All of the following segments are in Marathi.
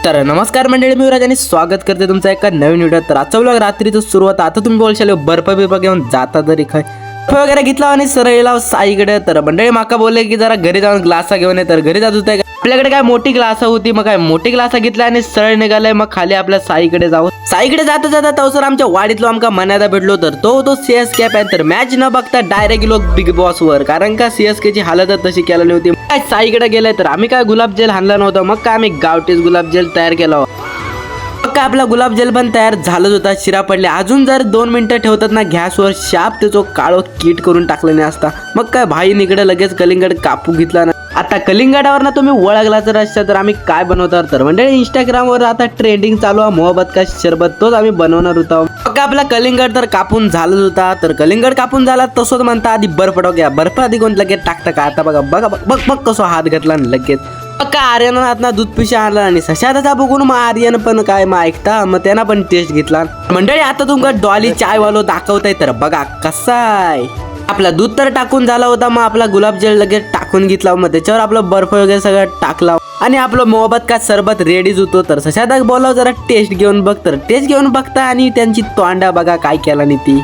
तर नमस्कार मंडळी, मी युवराज आणि स्वागत करते तुमचं एका नवीन व्हिडिओ. तर आजचा व्लॉग रात्रीचं सुरुवात. आता तुम्ही बोलशाल बर्फ बिर्फ घेऊन जाता तरी काय बर्फ वगैरे घेतला आणि सरळ गेला साईकडे. तर मंडळी माका बोलले की जरा घरी जाऊन ग्लासा घेऊन ये. तर घरी जात होते, आपल्याकडे काय मोठी ग्लासा होती. मग काय मोठी ग्लासा घेतला आणि सरळ निघालाय मग खाली आपल्या साईकडे जाऊ. साईकडे जाता जाता तवसर आमच्या वाडीतलो आमका मनादा भेटलो. तर तो सीएसके पॅन्थर मॅच न बघता डायरेक्ट गेलो बिग बॉस वर, कारण का सीएसके ची हालतच तशी केलेली होती. काय साईकडे गेलाय तर आम्ही काय गुलाबजल हाणला नव्हता, मग काय आम्ही गावठीच गुलाबजल तयार केला. मग काय आपला गुलाबजल पण तयार झालंच होता. शिरा पडले अजून जर 2 मिनिटं ठेवतात ना गॅसवर, शाप त्याचो काळो कीट करून टाकलं नाही असता. मग काय भाई निकडे लगेच कलिंगड कापू घेतला ना. आता कलिंगडावर ना तुम्ही ओळखला तर असता तर आम्ही काय बनवणार तर मंडळी इंस्टाग्रामवर आता ट्रेंडिंग चालू आहे मोहब्बत का शरबत, तोच आम्ही बनवणार होतो. मग आपला कलिंगड तर कापून झालंच होता. तर कलिंगड कापून झाला तसंच म्हणता आधी बर्फ टाकूया. बर्फ आधी कोण लगेच टाकता का आता बघा बघा बघ बघ कसं हात घातला लगेच. मग काय आर्यन ना दूध पिशा आणला आणि सशाचा बघून मग आर्यन पण काय मग ऐकता मग त्यांना पण टेस्ट घेतला. मंडळी आता तुमका डॉली चाय वालो दाखवताय तर बघा कसा आहे. आपला दूध तर टाकून झाला होता, मग आपला गुलाबजल लगेच टाकून घेतला. मग त्याच्यावर आपलं बर्फ वगैरे सगळं टाकला आणि आपलं मोहब्बत का सरबत रेडीच होतो. तर सशादा बोलाव जरा टेस्ट घेऊन बघ. तर टेस्ट घेऊन बघता आणि त्यांची तोंडा बघा काय केला नाही ती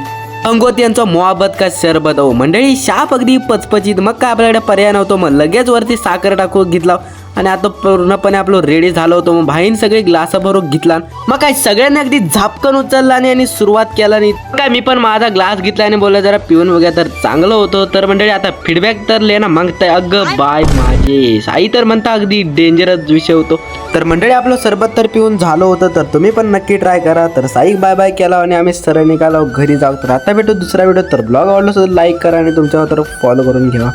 अंगोत यांचा मोहब्बत का सरबत. हो मंडळी शाप अगदी पचपचित. मग काय आपल्याकडे पर्याय नव्हतो, मग लगेच वरती साखर टाकून घेतला आणि आता पूर्णपणे आपलं रेडी झालं होतं. मग भाईन सगळे ग्लास भरून घेतला. मग काय सगळ्यांनी अगदी झापकन उचलला आणि सुरुवात केला नाही. काय मी पण माझा ग्लास घेतला आणि बोलला जरा पिऊन वगैरे तर चांगलं होतं. तर मंडळी आता फीडबॅक तर लेना मागताय. अगं बाय माझे साई तर म्हणता अगदी डेंजरस विषय होतो. तर मंडळी आपलं सरबत तर पिऊन झालं होतं. तर तुम्ही पण नक्की ट्राय करा. तर साई बाय बाय केला आणि आम्ही सरळ निघालो घरी जाऊ. तर आता भेटू दुसरा व्हिडिओ. तर ब्लॉग आवडला तर लाईक करा आणि तुमच्यावर तर फॉलो करून घ्या.